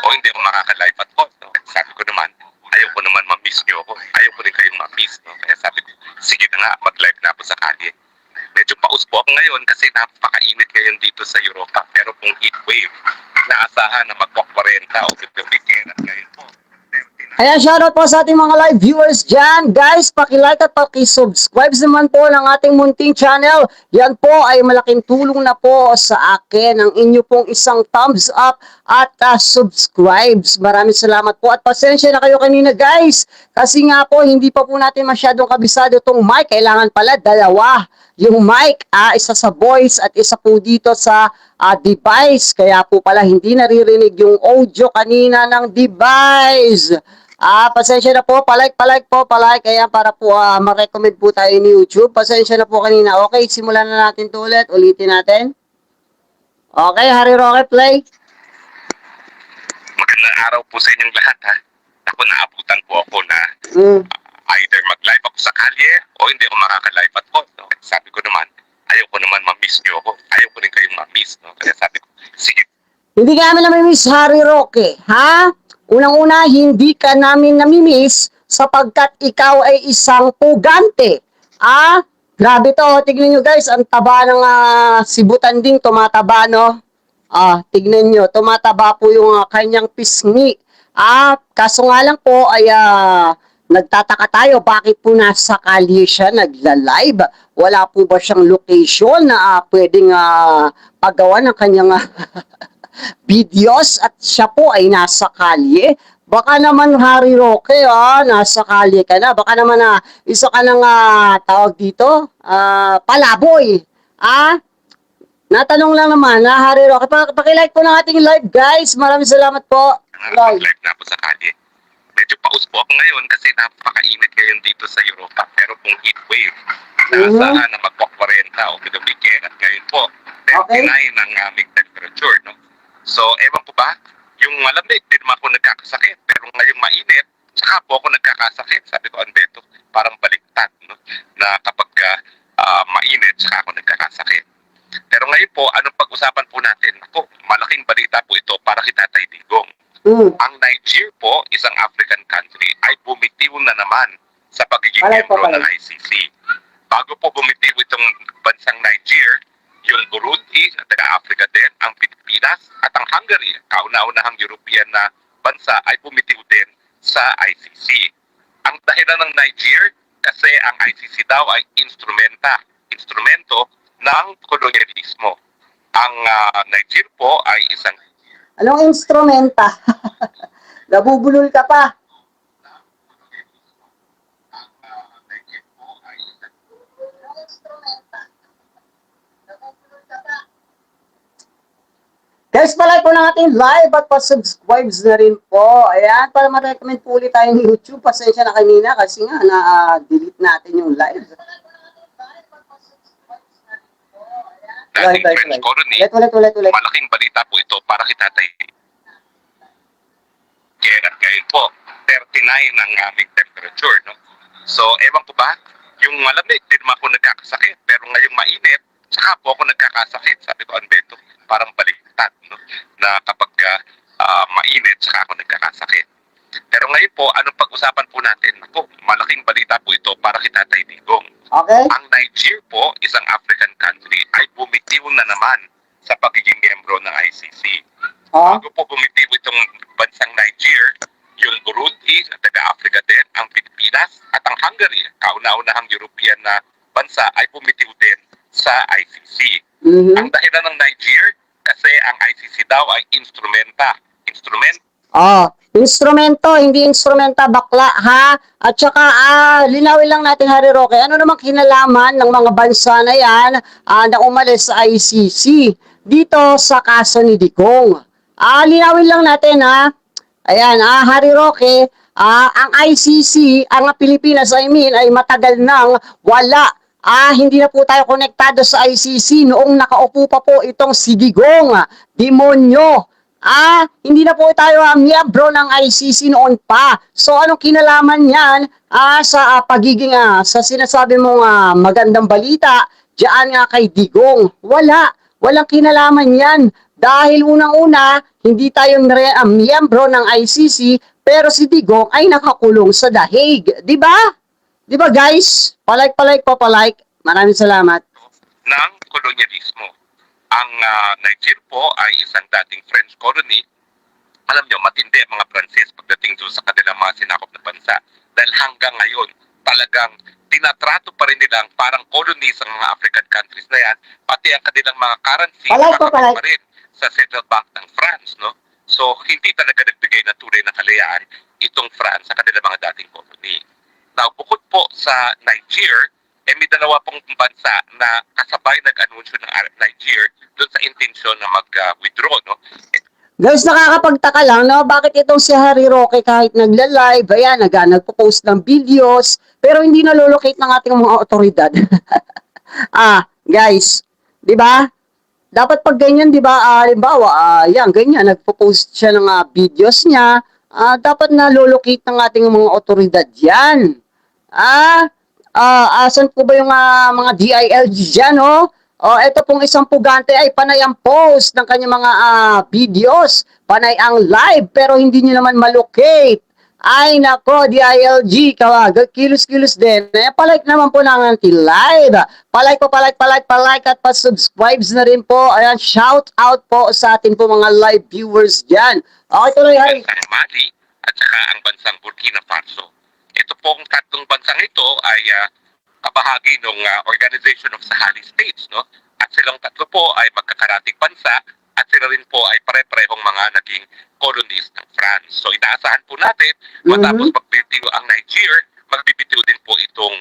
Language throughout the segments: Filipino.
o hindi ako makaka-live at all. No? Sabi ko naman, ayaw ko naman ma-miss nyo ako. Ayaw ko rin kayong ma-miss. No? Kaya sabi ko, sige na nga, mag-live na ako sa kalye. Medyo paus po ako ngayon kasi napakainit ngayon dito sa Europa. Pero kung heat wave, naasahan na magpa-40 o 50 weekend at ngayon po. Ayan, shoutout po sa ating mga live viewers dyan. Guys, pakilike at pakisubscribe naman po ng ating munting channel. Yan po ay malaking tulong na po sa akin ang inyo pong isang thumbs up at subscribes. Maraming salamat po at pasensya na kayo kanina guys. Kasi nga po, hindi pa po natin masyadong kabisado itong mic. Kailangan pala dalawa. Yung mic, isa sa voice at isa po dito sa device. Kaya po pala hindi naririnig yung audio kanina ng device. Pasensya na po, palike po. Kaya para po ma-recommend po tayo ni YouTube. Pasensya na po kanina. Okay, simulan na natin to ulit. Ulitin natin. Okay, Harry Roque, play. Magandang araw po sa inyong lahat ha. Ako naabutan po ako na either mag-live ako sa kalye o hindi ako makaka-live at all. No? Sabi ko naman, ayaw ko naman ma-miss nyo ako. Ayaw ko rin kayong ma-miss. No? Kaya sabi ko, sige. Hindi ka namin namimiss, Harry Roque, ha? Unang-una, hindi ka namin namimiss sapagkat ikaw ay isang pugante. Grabe to. Tignan nyo guys, ang taba ng sibutan ding tumataba, no? Tignan nyo, tumataba po yung kanyang pisngi. Kaso nga lang po ay nagtataka tayo, bakit po nasa kalye siya nagla-live? Wala po ba siyang location na pwedeng paggawa ng kanyang videos at siya po ay nasa kalye? Baka naman Harry Roque, nasa kalye ka na. Baka naman isa ka ng tawag dito, palaboy. Natanong lang naman na Harry Roque. Pakilike po ng ating live guys. Maraming salamat po. Mag-live na ako sa kalye. Medyo paus po ako ngayon kasi napakainit ngayon dito sa Europa. Pero kung heat wave, naasahan na magpa-40 o 50 weekend at ngayon po, 39 ang aming temperature. No? So, ewan po ba, yung malamig, di naman ako nagkakasakit. Pero ngayong mainit, saka po ako nagkakasakit. Sabi ko, Anbeto, parang baliktad. No? Na kapag mainit, saka ako nagkakasakit. Pero ngayon po, anong pag-usapan po natin? Ako, malaking balita po ito para kay Tatay Digong. Ang Niger po, isang African country, ay bumitiw na naman sa pagiging miyembro ng ICC. Bago po bumitiw itong bansang Niger, yung Burundi, at taga-Africa din, ang Pilipinas, at ang Hungary, kauna-unahang European na bansa, ay bumitiw din sa ICC. Ang dahilan ng Niger, kasi ang ICC daw ay instrumento ng kolonyalismo. Ang Niger po ay isang... Anong instrumenta? Nabubulol ka pa. Guys, palike po ng ating live at pa-subscribes na rin po. Ayan, para ma-recommend po ulit tayo ng YouTube. Pasensya na kanina kasi nga na-delete natin yung live. Dating French colony, ulit. malaking balita po ito para kay Tatay. Kaya ngayon po, 39 ang aming temperature. No? So, ewan ko ba, yung malamig, di naman ako nagkakasakit. Pero ngayong mainit, saka po ako nagkakasakit. Sabi ko, Anbeto, parang baliktad. No? Na kapag mainit, saka ako nagkakasakit. Pero ngayon po, anong pag-usapan po natin? Ako, malaking balita po ito para kay Tatay Digong. Okay. Ang Niger po, isang African country, ay bumitiw na naman sa pagiging miyembro ng ICC. Bago po bumitiw itong bansang Niger, yung Burundi, at taga-Africa din, ang Pilipinas, at ang Hungary, kauna-unahang European na bansa, ay bumitiw din sa ICC. Ang dahilan ng Niger, kasi ang ICC daw ay instrumento, hindi instrumenta bakla, ha? At saka, linawin lang natin, Harry Roque, ano namang kinalaman ng mga bansa na yan na umalis sa ICC dito sa kaso ni Digong? Linawin lang natin, ha? Ayan, Harry Roque, ang ICC, ang Pilipinas, ay matagal nang wala. Hindi na po tayo konektado sa ICC noong nakaupo pa po itong si Digong, demonyo. Hindi na po tayo miyembro ng ICC noon pa. So, anong kinalaman yan sa pagiging, sa sinasabi mong magandang balita, diyan nga kay Digong? Walang kinalaman yan. Dahil unang-una, hindi tayo miyembro ng ICC, pero si Digong ay nakakulong sa The Hague. Di ba? Di ba guys? Palike, papalike. Maraming salamat. Ng kolonyalismo. Ang Niger po ay isang dating French colony. Alam nyo, matindi ang mga Pranses pagdating doon sa kanilang mga sinakop na bansa. Dahil hanggang ngayon, talagang tinatrato pa rin nilang parang colonies ang mga African countries na yan, pati ang kanilang mga currency nakakabit pa rin sa Central Bank ng France, no? So, hindi talaga nagbigay ng tunay na kalayaan itong France sa kanilang mga dating colony. Now, bukod po sa Niger, may dalawa pong bansa na kasabay nag-anunsyo ng Niger doon sa intensyon na mag-withdraw, no? Guys, nakakapagtaka lang, no? Bakit itong si Harry Roque kahit nagla-live, ayan, nagpo-post ng videos, pero hindi nalolocate ng ating mga otoridad. Guys, di ba? Dapat pag ganyan, di ba, halimbawa, yan, ganyan, nagpo-post siya ng videos niya, dapat nalolocate ng ating mga otoridad yan. Asan po ba yung mga DILG dyan, oh? Ito pong isang pugante ay panay ang post ng kanyang mga videos, panay ang live, pero hindi nyo naman malocate. Ay nako, DILG, kilos-kilos din. Palike naman po ng anti-live. Palike at pa-subscribes na rin po. Ayan, shout out po sa atin po mga live viewers dyan. Okay, tuloy, Harry. Bansang Mali at saka ang bansang Burkina Faso. Ito pong tatlong bansang ito ay kabahagi ng Organization of Saheli States, no? At silang tatlo po ay magkakarating bansa at sila rin po ay pare-parehong mga naging colonies ng France. So inaasahan po natin, matapos magbitiw ang Niger, magbibitiw din po itong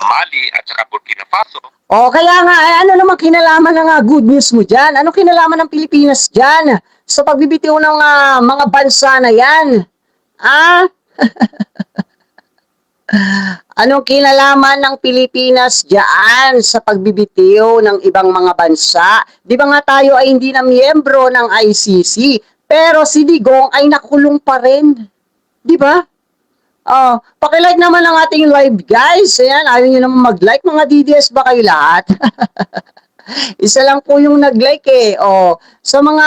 Mali at saka Burkina Faso. Kaya nga, ano naman kinalaman ng good news mo dyan? Ano kinalaman ng Pilipinas dyan sa pagbibitiw ng mga bansa na yan? Anong kinalaman ng Pilipinas dyan sa pagbibitiw ng ibang mga bansa? Di ba nga tayo ay hindi na miyembro ng ICC, pero si Digong ay nakulong pa rin. Di ba? Pakilike naman ang ating live guys. Ayan, ayaw nyo naman mag-like. Mga DDS ba kayo lahat? Isa lang po yung nag-like eh. Sa mga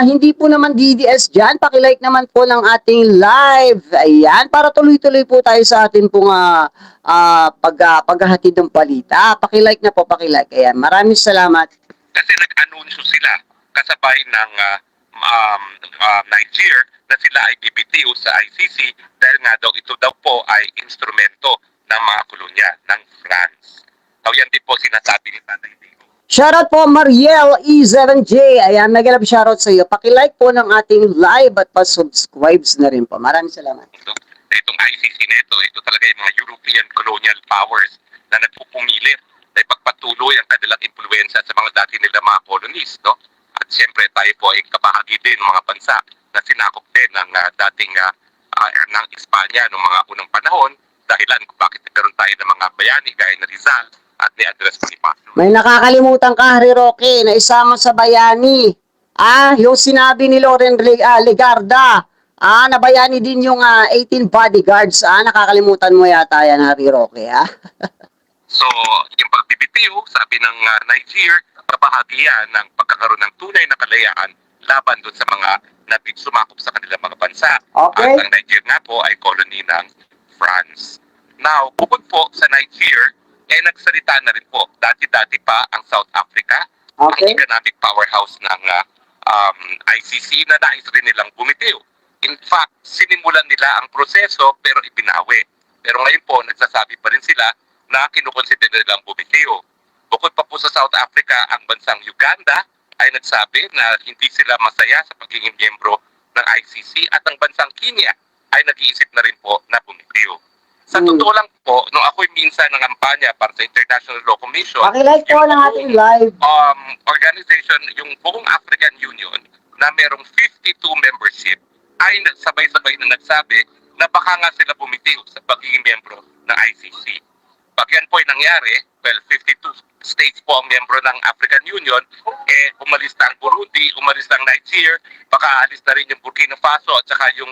hindi po naman DDS dyan, pakilike naman po ng ating live. Ayan, para tuloy-tuloy po tayo sa atin pong paghahatid ng balita. Pakilike na po, pakilike. Ayan, maraming salamat. Kasi nag-anunsyo sila kasabay ng Niger na sila ay bibitiw sa ICC dahil nga daw ito daw po ay instrumento ng mga kolonya ng France. Yan din po sinasabi ni Tatay Digong. Shoutout po Mariel E7J. Ayan, nag-alap shoutout sa iyo. Pakilike po ng ating live at pa-subscribes na rin po. Maraming salamat. Itong ICC na ito talaga yung mga European colonial powers na nagpupumilit na ipagpatuloy ang kanilang impluensya sa mga dati nila mga colonies, no? At siyempre tayo po ay kabahagi din ng mga bansa na sinakop din ng dating ng Espanya noong mga unang panahon, dahilan kung bakit nagkaroon tayo ng mga bayani gaya na Rizal at ni Andres Bonifacio. May nakakalimutan ka, Harry Roque, na isama sa bayani. Yung sinabi ni Loren Legarda, na bayani din yung 18 bodyguards. Nakakalimutan mo yata yan, Harry Roque, So, yung pagbibitiw, sabi ng Niger, kabahagi yan ng pagkakaroon ng tunay na kalayaan laban doon sa mga sumakop sa kanilang mga bansa. Okay. At ang Niger nga po ay colony ng France. Now, bukod po sa Niger, nagsalita na rin po, dati-dati pa ang South Africa, ang economic powerhouse ng ICC na nais rin nilang bumitiw. In fact, sinimulan nila ang proseso pero ibinawi. Pero ngayon po, nagsasabi pa rin sila na kinukonsider nilang bumitiw. Bukod pa po sa South Africa, ang bansang Uganda ay nagsabi na hindi sila masaya sa pagiging miyembro ng ICC at ang bansang Kenya ay nag-iisip na rin po na bumitiw. Sa totoo lang po, nung ako'y minsan ng kampanya para sa International Law Commission, pakilike po ng ating live organization, yung buong African Union na merong 52 membership ay sabay-sabay na nagsabi na baka nga sila bumitiw sa pagiging miyembro ng ICC. Pag yan po ay nangyari, 52 states po ang miyembro ng African Union, umalis na ang Burundi, umalis na ang Niger, baka alis na rin yung Burkina Faso at saka yung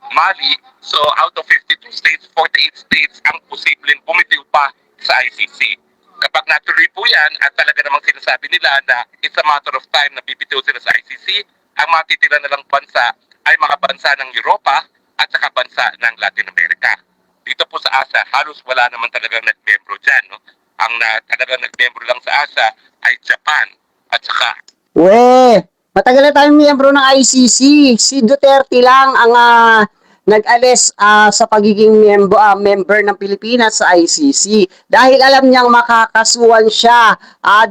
Mali. So out of 52 states, 48 states ang posibleng bumitiw pa sa ICC. Kapag natuloy po yan at talaga namang sinasabi nila na it's a matter of time na bibitiw sila sa ICC, ang matitira na lang bansa ay mga bansa ng Europa at saka bansa ng Latin America. Dito po sa ASA, halos wala naman talagang nag-membro dyan. No? Ang talagang nag-membro lang sa ASA ay Japan at saka matagal na tayong miyembro ng ICC. Si Duterte lang ang nag-alis sa pagiging member ng Pilipinas sa ICC. Dahil alam niyang makakasuhan siya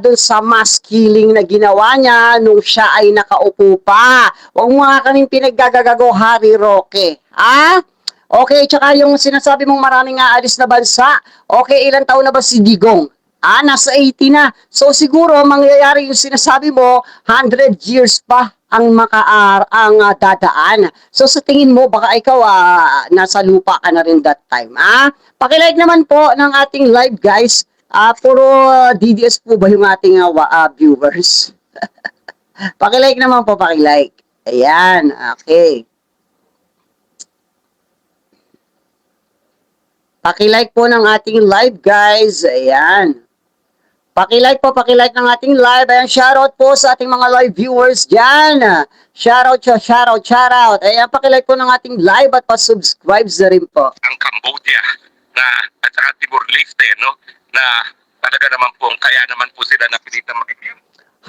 doon sa mass killing na ginawa niya nung siya ay nakaupo pa. Huwag mo nga kaming pinaggagagago, Harry Roque. Okay, tsaka yung sinasabi mong maraming aalis na bansa. Okay, ilang taon na ba si Digong? Nasa 80 na. So siguro mangyayari yung sinasabi mo, 100 years pa ang dadaan. So sa tingin mo baka ikaw nasa lupa ka na rin that time. Paki-like naman po ng ating live, guys. Puro DDS po ba yung ating viewers? Paki-like naman po, paki-like. Ayan, okay. Paki-like po ng ating live, guys. Ayan. Paki-like po, paki-like ng ating live. Ayan, shoutout po sa ating mga live viewers dyan. Shoutout. Ayan, paki-like po ng ating live at pa-subscribe na rin po. Ang Cambodia at saka Timor-Leste, no? Na talaga naman po, kaya naman po sila napilitan mag-imbyo.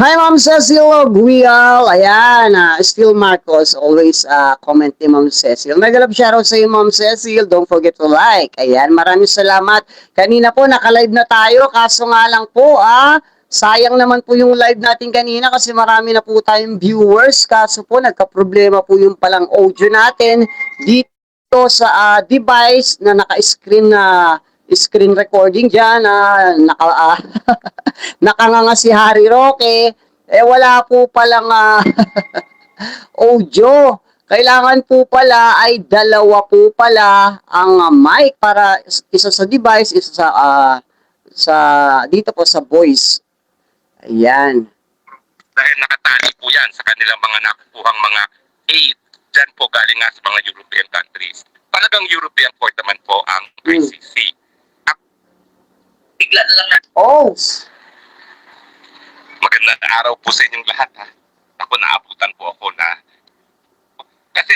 Hi, Ma'am Cecil Guial. Ayan, still Marcos. Always comment ni Ma'am Cecil. Mega love shoutout sa iyo, Ma'am Cecil. Don't forget to like. Ayan, maraming salamat. Kanina po, naka-live na tayo. Kaso nga lang po, sayang naman po yung live natin kanina kasi marami na po tayong viewers. Kaso po, nagka-problema po yung palang audio natin dito sa device na naka-screen screen recording dyan, nakanganga si Harry Roque, wala po palang audio. Kailangan po pala ay dalawa po pala ang mic para isa sa device, isa sa dito po sa voice. Ayan. Dahil nakatali po yan sa kanilang mga nakukuhang mga aid dyan po galing nga sa mga European countries. Talagang European court naman po ang ICC. Bigla na lang na. Magandang araw po sa inyong lahat. Ako, naabutan po ako na kasi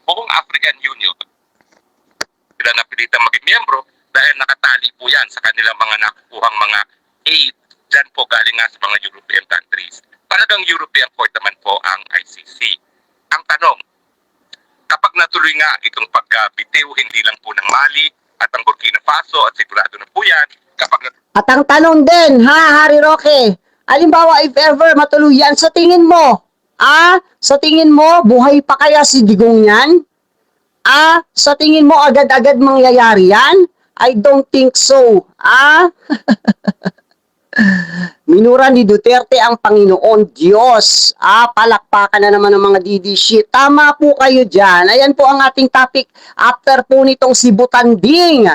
buong African Union sila napilitan maging miyembro dahil nakatali po yan sa kanilang mga nakukuhang mga aid dyan po galing nga sa mga European countries. Talagang European court naman po ang ICC. Ang tanong, kapag natuloy nga itong pagbitiw hindi lang po ng Mali at ang Burkina Faso at sigurado na po yan, at ang tanong din, Harry Roque, alimbawa if ever matuloy yan, sa tingin mo, buhay pa kaya si Digong yan? Sa tingin mo agad-agad mangyayari yan? I don't think so. Minura ni Duterte ang Panginoon Diyos. Palakpakan na naman ng mga DD shit. Tama po kayo dyan. Ayan po ang ating topic after po nitong si Butanding.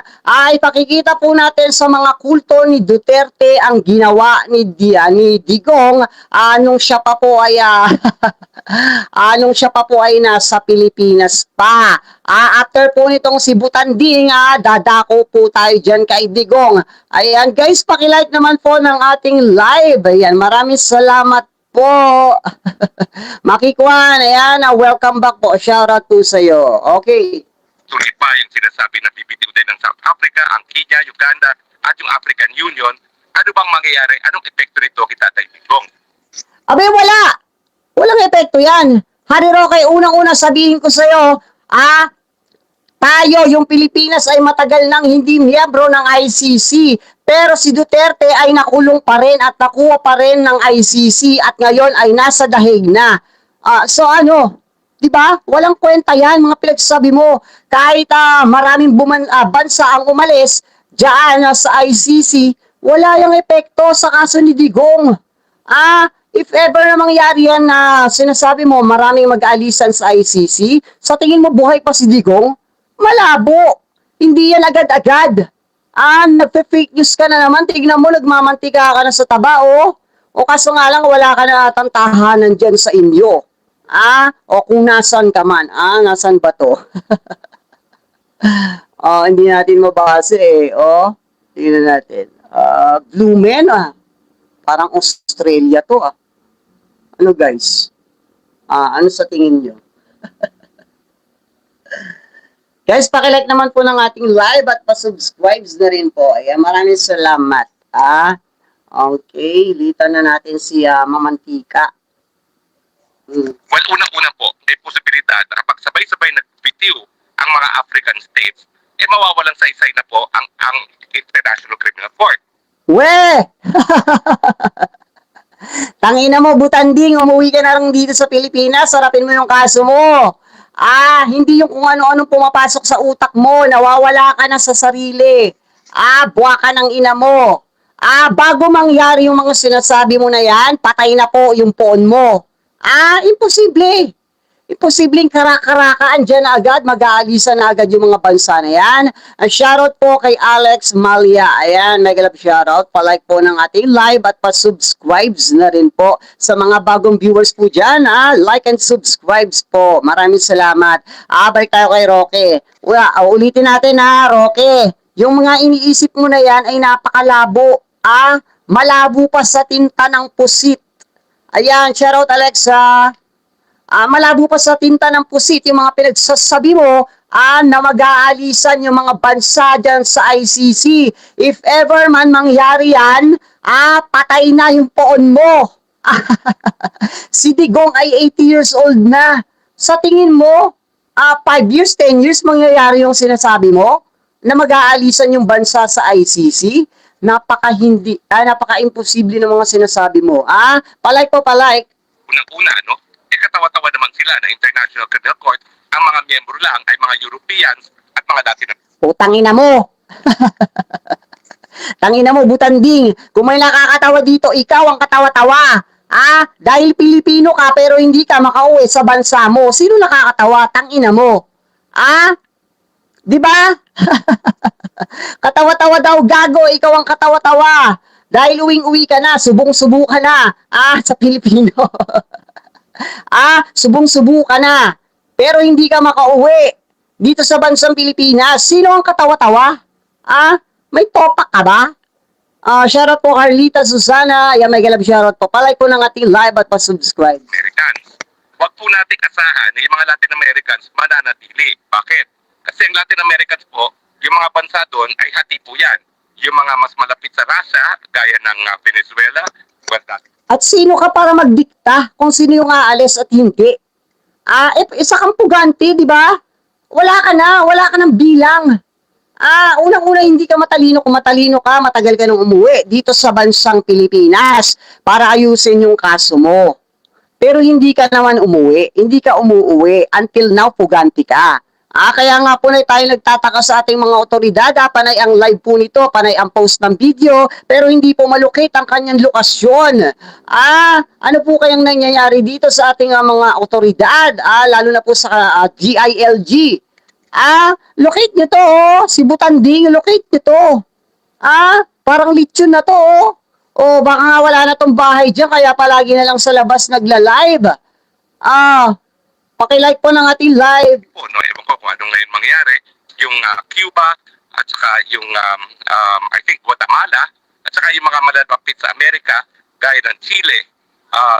Ipakikita po natin sa mga kulto ni Duterte ang ginawa ni Digong nung siya pa po ay nasa Pilipinas pa. After po nitong si Butanding, dadako po tayo dyan kay Digong. Ayan guys, pakilike naman po ng ating live. Ayan, maraming salamat po. Makikwan, ayan, welcome back po. Shoutout po sa iyo. Okay. Tuloy pa yung sinasabi na bibitiw din ng South Africa, ang Kenya, Uganda, at yung African Union. Ano bang mangyayari? Anong epekto nito kay Tatay Digong? Abay, wala. Walang epekto yan. Harry Roque, unang-una sabihin ko sa iyo, tayo, yung Pilipinas ay matagal nang hindi miyembro ng ICC. Pero si Duterte ay nakulong pa rin at nakuha pa rin ng ICC at ngayon ay nasa dahig na. So ano, di ba? Walang kwenta yan, mga pinagsasabi mo. Kahit maraming bansa ang umalis dyan sa ICC, wala yung epekto sa kaso ni Digong. If ever na mangyari yan na sinasabi mo maraming mag-aalisan sa ICC, sa tingin mo buhay pa si Digong? Malabo. Hindi yan agad-agad. Nagpe-fake news ka na naman. Tignan mo, nagmamantika ka na sa taba, O kaso nga lang, wala ka na tantahanan dyan sa inyo. O kung nasan ka man. Nasan ba to? Hindi natin mabase, Tingnan natin. Blumen, parang Australia to, Ano guys? Ano sa tingin nyo? Guys, pakilike naman po ng ating live at pa-subscribe na rin po. Ayan, maraming salamat. Okay, litan na natin si Mamantika. Well, unang-una po, may posibilidad na kapag sabay-sabay nag-bitiw ang mga African states, mawawalan sa isay na po ang International Criminal Court. We! Tangina mo, butanding, umuwi ka na lang dito sa Pilipinas, sarapin mo yung kaso mo. Hindi yung kung ano-anong pumapasok sa utak mo, nawawala ka na sa sarili. Buwa ka ng ina mo. Bago mangyari yung mga sinasabi mo na yan, patay na po yung poon mo. Imposible. Imposibleng karakarakaan dyan na agad, mag-aalisan na agad yung mga bansa na yan. Shoutout po kay Alex Malia. Ayan, mega love shoutout. Palike po ng ating live at pa-subscribes na rin po sa mga bagong viewers po dyan. Like and subscribes po. Maraming salamat. Balik tayo kay Roque. Ulitin natin Roque. Yung mga iniisip mo na yan ay napakalabo. Malabo pa sa tinta ng pusit. Ayan, shoutout Alexa. Malabo pa sa tinta ng pusit yung mga pinagsasabi mo na mag-aalisan yung mga bansa dyan sa ICC. If ever man mangyari yan, patay na yung poon mo. Si Digong ay 80 years old na. Sa tingin mo, 5 years, 10 years mangyayari yung sinasabi mo na mag-aalisan yung bansa sa ICC? Napaka-imposible ng mga sinasabi mo. Palike po, palike. Unang-una, katawa-tawa naman sila na International Criminal Court, ang mga miyembro lang ay mga Europeans at mga dati na... Tangina mo! Tangina mo, butanding! Kung may nakakatawa dito, ikaw ang katawa-tawa! Dahil Pilipino ka pero hindi ka makauwi sa bansa mo, sino nakakatawa? Tangina mo! Di ba? Katawa-tawa daw, gago, ikaw ang katawa-tawa! Dahil uwing-uwi ka na, subong-subo ka na, sa Pilipino. Subong-subo ka na. Pero hindi ka makauwi dito sa bansang Pilipinas. Sino ang katawa-tawa? May topak ka ba? Shoutout po Carlita Susana. Yan, may galab shoutout po. Palike po ng ating live at pa-subscribe. Americans. Huwag po nating asahan na yung mga Latin Americans mananatili. Bakit? Kasi ang Latin Americans po, yung mga bansa doon ay hati po yan. Yung mga mas malapit sa Russia, gaya ng Venezuela, at sino ka para magdikta kung sino yung aalis at hindi? Isa kang pugante, di ba? Wala ka ng bilang. Unang-una hindi ka matalino. Kung matalino ka, matagal ka nang umuwi dito sa bansang Pilipinas para ayusin yung kaso mo. Pero hindi ka naman umuwi. Hindi ka umuwi. Until now, pugante ka. Kaya nga po na tayo nagtataka sa ating mga otoridad, panay ang live po nito, panay ang post ng video, pero hindi po malocate ang kanyang lokasyon. Ano po kayang nangyayari dito sa ating mga otoridad, lalo na po sa GILG? Locate nyo to, si Butanding, locate nyo to. Parang lechon na to, baka nga wala na tong bahay dyan, kaya palagi na lang sa labas nagla-live. Pakilike po ng ating live. Ewan ko kung anong ngayon mangyari. Yung Cuba, at saka yung, I think, Guatemala, at saka yung mga malalapit sa Amerika, gaya ng Chile,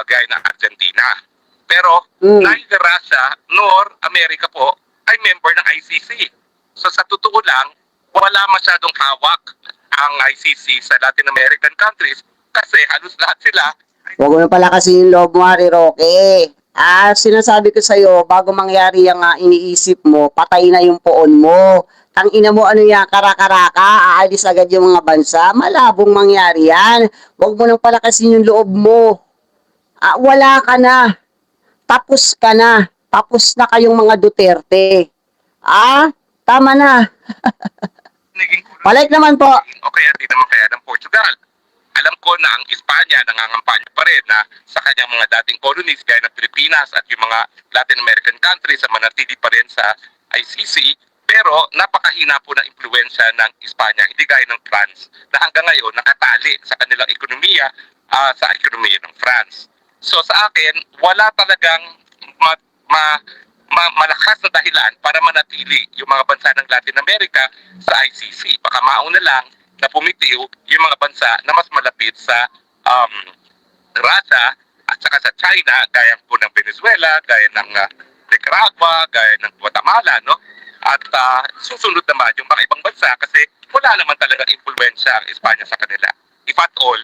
gaya ng Argentina. Pero, neither Russia nor Amerika po ay member ng ICC. So, sa totoo lang, wala masyadong hawak ang ICC sa Latin American countries kasi halos lahat sila. Huwag mo pala kasi yung loob mo, Roque. Sinasabi ko sa'yo, bago mangyari yung iniisip mo, patay na yung poon mo. Tangina mo, ano yan, karakaraka, aalis agad yung mga bansa. Malabong mangyari yan. Huwag mo nang palakasin yung loob mo. Wala ka na. Tapos ka na. Tapos na kayong mga Duterte. Tama na. Palike naman po. O kaya di naman kaya ng Portugal. Alam ko na ang Espanya nangangampanya pa rin na sa kanyang mga dating colonies gaya ng Pilipinas at yung mga Latin American countries na manatili pa rin sa ICC, pero napakahina po ng impluensya ng Espanya, hindi gaya ng France na hanggang ngayon nakatali sa kanilang ekonomiya sa ekonomiya ng France. So sa akin, wala talagang malakas na dahilan para manatili yung mga bansa ng Latin America sa ICC. Baka mauna lang na bumitiw yung mga bansa na mas malapit sa Russia at saka sa China, gaya po ng Venezuela, gaya ng Nicaragua, gaya ng Guatemala, no? At susunod naman yung mga ibang bansa kasi wala naman talagang impluwensya ang Espanya sa kanila. If at all,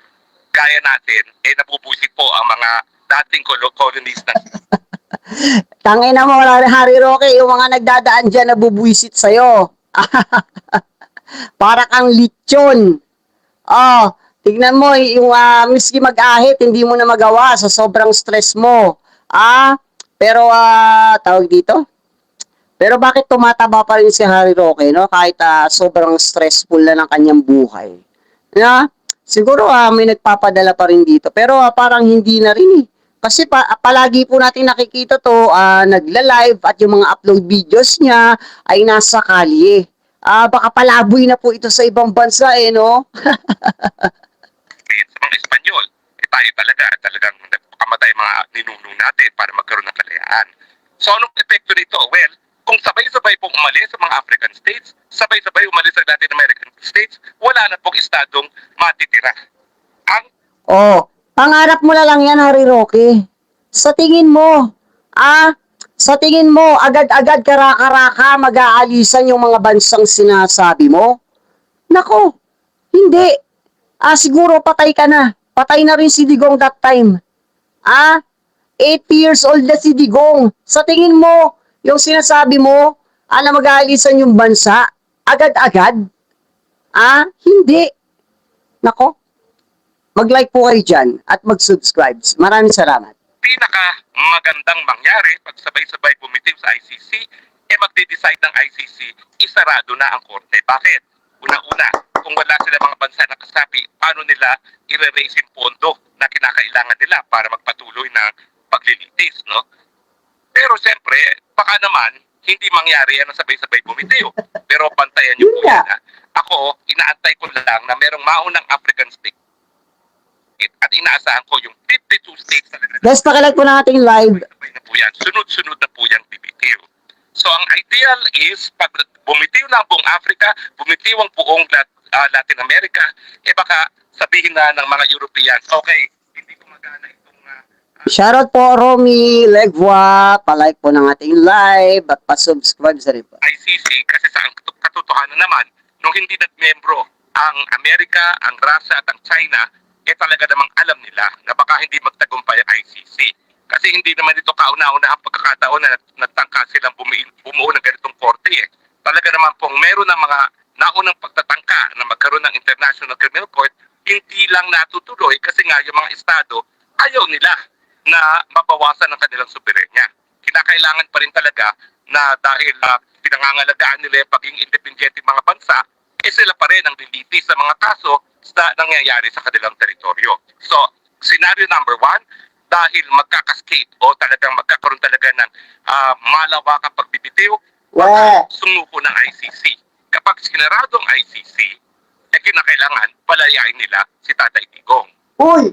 gaya natin, nabubusit po ang mga dating colonies na Tangina mo, Harry Roque, yung mga nagdadaan dyan nabubwisit sa'yo. Para kang lechon. Oh, tignan mo, yung miski mag-ahit, hindi mo na magawa sa sobrang stress mo. Pero tawag dito? Pero bakit tumataba pa rin si Harry Roque, no? Kahit sobrang stressful na ng kanyang buhay. Na, siguro may nagpapadala pa rin dito. Pero parang hindi na rin eh. Kasi palagi po natin nakikita to, nagla-live at yung mga upload videos niya ay nasa kalye. Baka palaboy na po ito sa ibang bansa eh, no? sa mga Espanyol. Tayo talagang nagpakamatay mga ninuno natin para magkaroon ng kalayaan. So anong epekto nito? Well, kung sabay-sabay pong umalis sa mga African states, sabay-sabay umalis sa Latin American states, wala na pong estadong matitira. Pangarap mo na lang yan, Harry Roque. Sa tingin mo, agad-agad karaka-raka mag-aalisan yung mga bansang sinasabi mo? Nako, hindi. Siguro patay ka na. Patay na rin si Digong that time. 8 years old na si Digong. Sa tingin mo, yung sinasabi mo, na mag-aalisan yung bansa, agad-agad? Hindi. Nako, mag-like po kayo dyan at mag-subscribe. Maraming salamat. Pinaka magandang mangyari pag sabay-sabay bumitiw sa ICC, magde-decide ng ICC, isarado na ang korte. Bakit? Una-una, kung wala sila mga bansa na kasapi, paano nila i-raise yung pondo na kinakailangan nila para magpatuloy ng paglilitis, no? Pero siyempre, baka naman, hindi mangyari yan na sabay-sabay bumitiw. Pero pantayan niyo po yan. Ako, inaantay ko lang na merong maunang African state at inaasahan ko yung 52 states talaga. Guys, pakilag po ng ating live. Sabay na po yan. Sunod-sunod na po yan bibitiw. So, ang ideal is, pag bumitiw na ang buong Africa, bumitiw ang buong Latin America, baka sabihin na ng mga Europeans, okay, hindi gumagana itong Shoutout po, Romy Legwa. Palike po ng ating live at pa-subscribe sa rin po. ICC kasi sa katotohanan naman, nung hindi nagmembro ang Amerika, ang Russia at ang China, talaga namang alam nila na baka hindi magtagumpay ang ICC. Kasi hindi naman ito kauna-una ang pagkakataon na nagtangka silang bumuo ng ganitong korte. Talaga naman pong meron ng mga naunang pagtatangka na magkaroon ng International Criminal Court, hindi lang natutuloy kasi nga yung mga estado ayaw nila na mabawasan ang kanilang soberenya. Kinakailangan pa rin talaga na dahil pinangangalagaan nila yung pagiging independente mga bansa, sila pa rin ang lilitis sa mga kaso na nangyayari sa kanilang teritoryo. So, scenario number 1, dahil magkakaskate o talagang magkakaroon talaga ng malawakang pagbibitiw, sumuko ng ICC. Kapag sinarado ang ICC, kinakailangan palayain nila si Tatay Digong.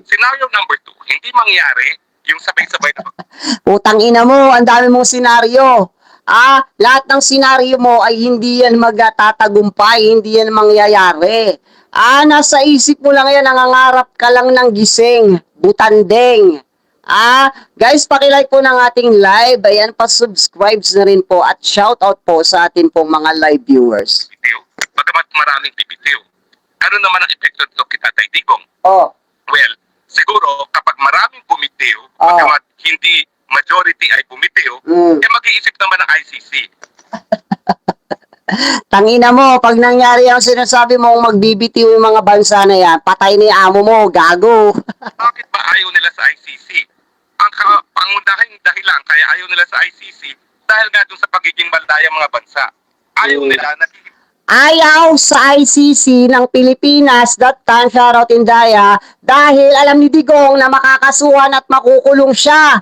Scenario number 2, hindi mangyari yung sabay-sabay na Putang ina mo, ang dami mong senaryo. Lahat ng senaryo mo ay hindi yan magtatagumpay, hindi yan mangyayari. Nasa isip mo lang yan, nangangarap ka lang ng gising, butandeng. Guys, pakilike po ng ating live. Ayan, pa-subscribe na rin po at shoutout po sa atin pong mga live viewers. bibitiw. Bagamat maraming bibitiw. Ano naman ang epekto nito kay Tatay Digong? Well, siguro kapag maraming bumitiw, bagamat hindi majority ay bumitiw, mag-iisip naman ng ICC. Tangina mo, pag nangyari ang sinasabi mong magbibitiw yung mga bansa na yan, patay ni amo mo, gago. Bakit ba ayaw nila sa ICC? Ang pangunahing dahilan kaya ayaw nila sa ICC dahil nga dun sa pagiging maldaya mga bansa. Ayaw nila na Ayaw sa ICC ng Pilipinas, that time, shoutout Indaya, dahil alam ni Digong na makakasuhan at makukulong siya.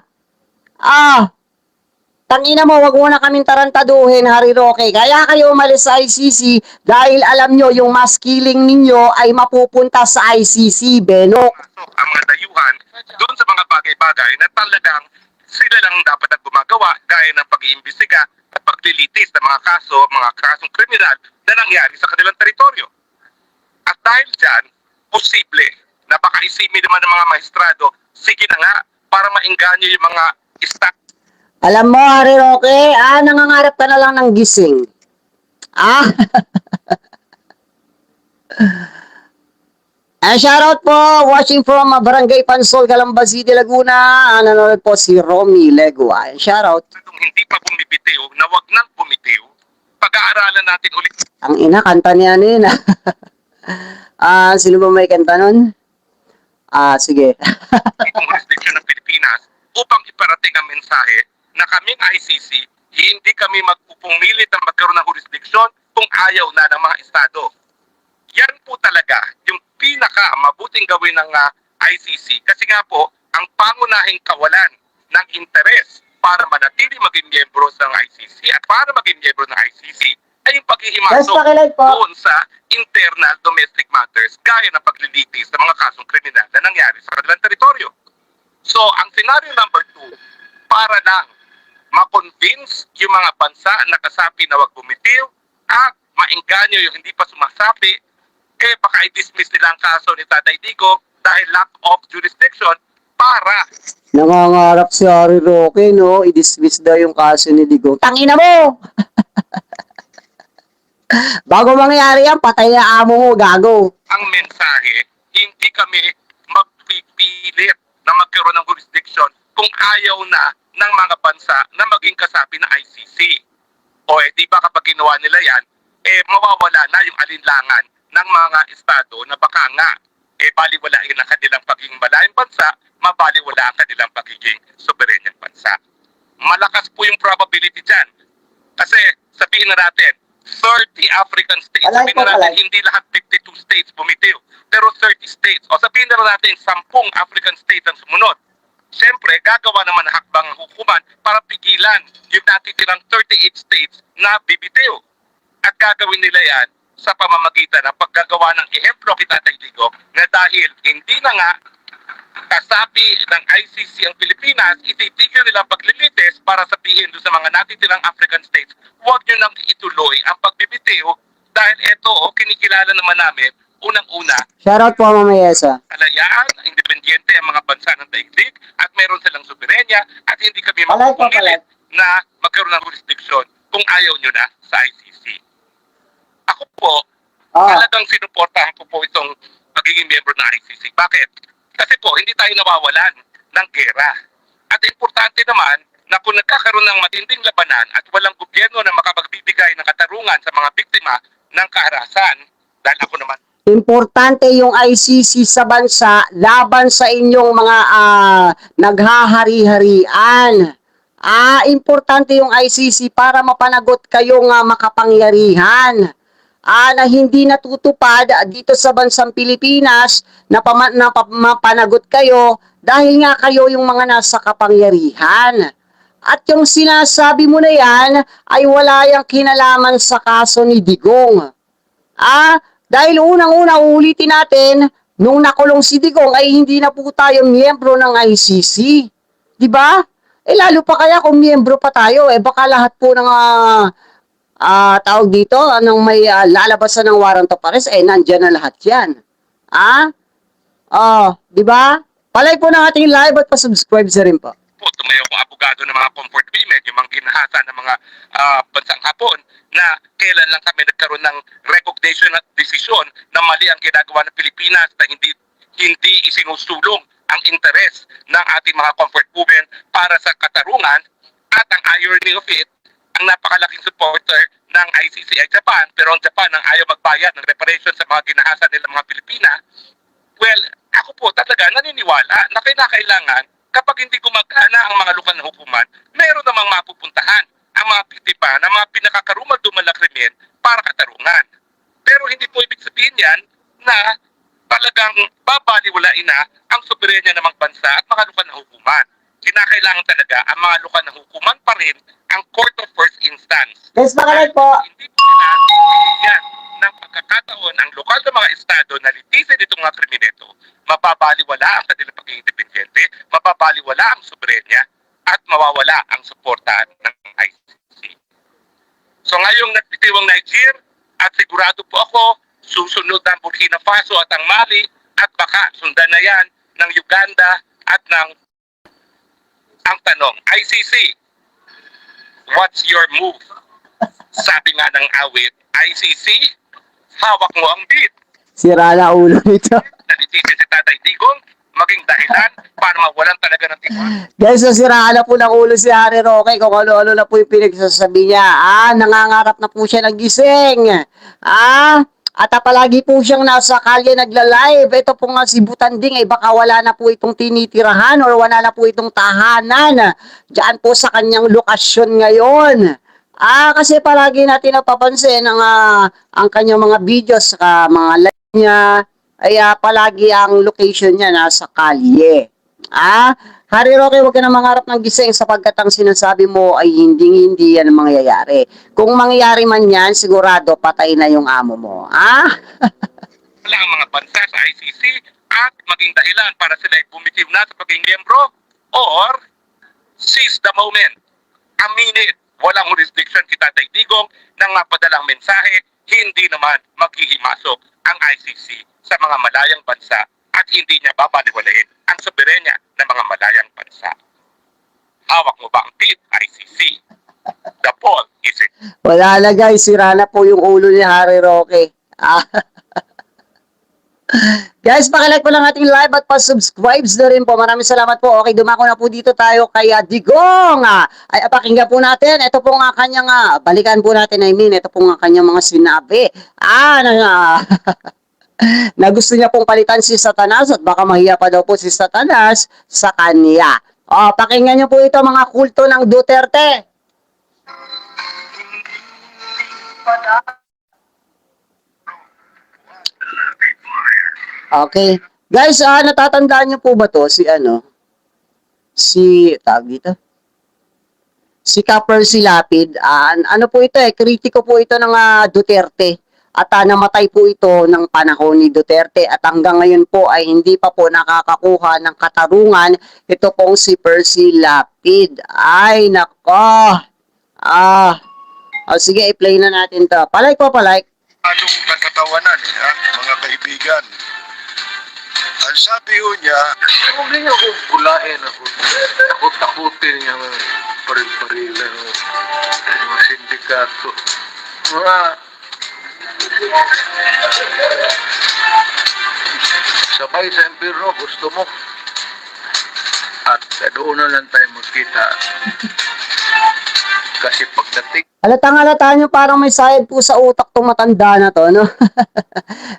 Tangina mo, wag mo na kaming tarantaduhin, Harry Roque. Kaya kayo umalis sa ICC dahil alam nyo yung mass killing ninyo ay mapupunta sa ICC, Beno. ang mga dayuhan doon sa mga bagay-bagay na talagang sila lang dapat ang gumagawa gaya ng pag-iimbestiga at paglilitis ng mga kasong kriminal na nangyari sa kanilang teritoryo. At dahil dyan, posible na baka isipin naman ng mga maestrado, sige na nga, para maingganyo yung mga staff. Alam mo, Harry Roque, nangangarap ka na lang ng gising. Ah, shoutout po, watching from Barangay Pansol, Calamba City, Laguna. Nanonood po si Romy Legua. Shoutout. Kung hindi pa bumibitiw, na wag nang bumitiw, pag-aaralan natin ulit Ang ina, kanta niya ano yun. Sino ba may kanta nun? Sige. itong jurisdiction ng Pilipinas upang iparating ang mensahe na kaming ICC, hindi kami magpupumilit na magkaroon ng jurisdiction kung ayaw na ng mga estado. Yan po talaga yung pinaka mabuting gawin ng ICC kasi nga po ang pangunahing kawalan ng interes para manatili maging miyembro ng ICC at para maging miyembro ng ICC ay yung paghihimasok doon sa internal domestic matters gaya ng paglilitis sa mga kasong kriminal na nangyari sa kanilang teritoryo. So, ang scenario number 2, para lang ma-convince yung mga bansa na kasapi na wag bumitiw at maingganyo yung hindi pa sumasapi, baka i-dismiss nila ang kaso ni Tatay Digo dahil lack of jurisdiction para Nangangarap si Harry Roque, no? I-dismiss daw yung kaso ni Digong. Tangina mo! Bago mangyari yan, patay na amo mo, gago. ang mensahe, hindi kami magpipilit na magkaroon ng jurisdiction kung ayaw na ng mga bansa na maging kasapi ng ICC. O di ba kapag ginawa nila yan, mawawala na yung alinlangan ng mga estado na baka nga, baliwalain ang kanilang pagiging malayang bansa, mabaliwala ang kanilang pagiging soberanyang bansa. Malakas po yung probability dyan. Kasi sabihin na natin, 30 African states, sabihin na natin hindi lahat 52 states bumitiw, pero 30 states, o sabihin na natin 10 African states ang sumunod. Siyempre, gagawa naman ng hakbang hukuman para pigilan yung natitirang 38 states na bibitiw. At gagawin nila yan sa pamamagitan ng paggagawa ng ehemplo kita Tatay Digo na dahil hindi na nga kasapi ng ICC ang Pilipinas, ititigil nila ang paglilitis para sabihin doon sa mga natitirang African states, huwag nyo nang ituloy ang pagbibitiw dahil ito, kinikilala naman namin, unang-una, Shoutout po, Mama Yesa. kalayaan, independyente ang mga bansa ng daigdig at meron silang soberenya at hindi kami magpupungilit na magkaroon ng jurisdiction kung ayaw nyo na sa ICC. Ako po, talagang sinuportahan ko po itong pagiging miyembro ng ICC. Bakit? Kasi po, hindi tayo nawawalan ng gera. At importante naman na kung nagkakaroon ng matinding labanan at walang gobyerno na makapagbibigay ng katarungan sa mga biktima ng kaharasan, dahil ako naman Importante yung ICC sa bansa laban sa inyong mga naghahari-harian. Importante yung ICC para mapanagot kayong makapangyarihan. Na hindi natutupad dito sa bansang Pilipinas na mapanagot kayo dahil nga kayo yung mga nasa kapangyarihan. At yung sinasabi mo na yan ay wala yung kinalaman sa kaso ni Digong. Dahil unang-una ulitin natin, nung nakulong si Digong ay hindi na po tayo miyembro ng ICC. Di ba? Lalo pa kaya kung miyembro pa tayo, baka lahat po ng tawag dito, anong may lalabasan ng warrant of arrest, nandyan na lahat yan. Di ba? Palay po ng ating live at pa-subscribe sa rin po. Tumayo kong abogado ng mga comfort women, yung mga ginahasa ng mga bansang Hapon, na kailan lang kami nagkaroon ng recognition at desisyon na mali ang ginagawa ng Pilipinas na hindi isinusulong ang interes ng ating mga comfort women para sa katarungan. At ang irony of it, ang napakalaking supporter ng ICC ay Japan, pero ang Japan ang ayaw magbayad ng reparation sa mga ginahasa nila mga Pilipina. Well, ako po talaga naniniwala na kailangan kapag hindi gumagana ang mga lokal na hukuman, meron namang mapupuntahan ang mga biktima ng mga pinakakarumal-dumal na krimen para katarungan. Pero hindi po ibig sabihin yan na talagang babaliwalain na ang soberenya ng mga bansa at mga lokal na hukuman. Kinakailangan talaga ang mga lokal na hukuman pa rin ang court of first instance. Yes, makalay po. Hindi po nila binigyan ng pagkakataon ang lokal na mga estado na litisin itong mga kriminito, mapapaliwala ang kanilang pagiging independyente, mapapaliwala ang soberenya, at mawawala ang suporta ng ICC. So ngayong nagbitiw ang Niger, at sigurado po ako susunod ang Burkina Faso at ang Mali at baka sundan na yan ng Uganda at ng ang tanong, ICC, what's your move? Sabi nga ng awit, ICC, hawak mo ang beat. Sira na ulo nito. Nalisisi si Tatay Digong, maging dahilan para mawalan talaga ng tiwala. Guys, nasiraan na po ng ulo si Harry Roque kung ano-ano na po yung pinagsasabi niya. Nangangarap na po siya ng gising. At palagi po siyang nasa kalye nagla-live. Ito po nga si Butanding, baka wala na po itong tinitirahan or wala na po itong tahanan. Diyan po sa kanyang lokasyon ngayon. Kasi palagi natin napapansin ang kanyang mga videos sa mga live niya. Ay palagi ang location niya nasa kalye. Harry Roque, huwag ka na mangarap ng gising sapagkat ang sinasabi mo ay hindi yan ang mangyayari. Kung mangyayari man yan, sigurado patay na yung amo mo. Wala ang mga bansa sa ICC at maging dahilan para sila ay bumitiw na sa pagiging miyembro or seize the moment. Aminin, walang jurisdiction si Tatay Digong nang mapadalang mensahe, hindi naman maghihimasok ang ICC sa mga malayang bansa at hindi niya babaliwalain ang soberenya ng mga malayang bansa. Hawak mo ba ang beat, ICC? The ball is it. Wala na guys, sira na po yung ulo ni Harry Roque. Guys, pakilike po lang ating live at pa-subscribe na rin po. Maraming salamat po. Okay, dumako na po dito tayo kay Digong. Ay, pakinggan po natin. Ito po nga kanyang, balikan po natin, ito po nga kanyang mga sinabi. Na gusto niya pong palitan si Satanas at baka mahiya pa daw po si Satanas sa kanya. Pakinggan niyo po ito mga kulto ng Duterte. Okay. Guys, natatandaan niyo po ba to tawag dito? Si Ka-Percy Lapid. Ano po ito kritiko po ito ng Duterte. At namatay po ito ng panahon ni Duterte at hanggang ngayon po ay hindi pa po nakakakuha ng katarungan ito pong si Percy Lapid. Ay, nako. Sige, i-play na natin to. Palike po, palike. Anong katatawanan, mga kaibigan? Ang sabi ho niya, huwag niyo akong pulain ako. Takot-takutin niya mga paril-parilan o mga sindikato. Mga sabay sa impyerno, gusto mo. At doon na lang tayo magkita. Kasi pagdating Halatang-halata nyo parang may sayad po sa utak tong matanda na to, no?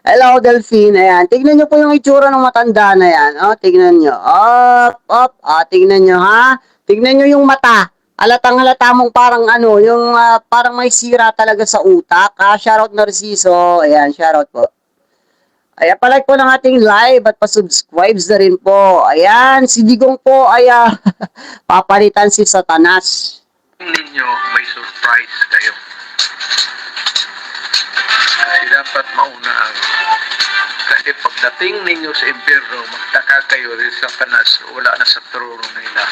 Hello, Delphine. Ayan. Tignan nyo po yung itsura ng matanda na yan. Tignan nyo. Tignan nyo, ha? Tignan nyo yung mata. Halatang-halata mong parang yung parang may sira talaga sa utak. Shoutout Narciso. Ayan, shoutout po. Ayan, palike po ng ating live at pa-subscribe na rin po. Ayan, si Digong po ay papalitan si Satanas. ninyo may surprise kayo. Kasi dapat maunaan. Kasi pagdating ninyo sa impyerno, magtaka kayo rin sa panas, wala na sa trono nila.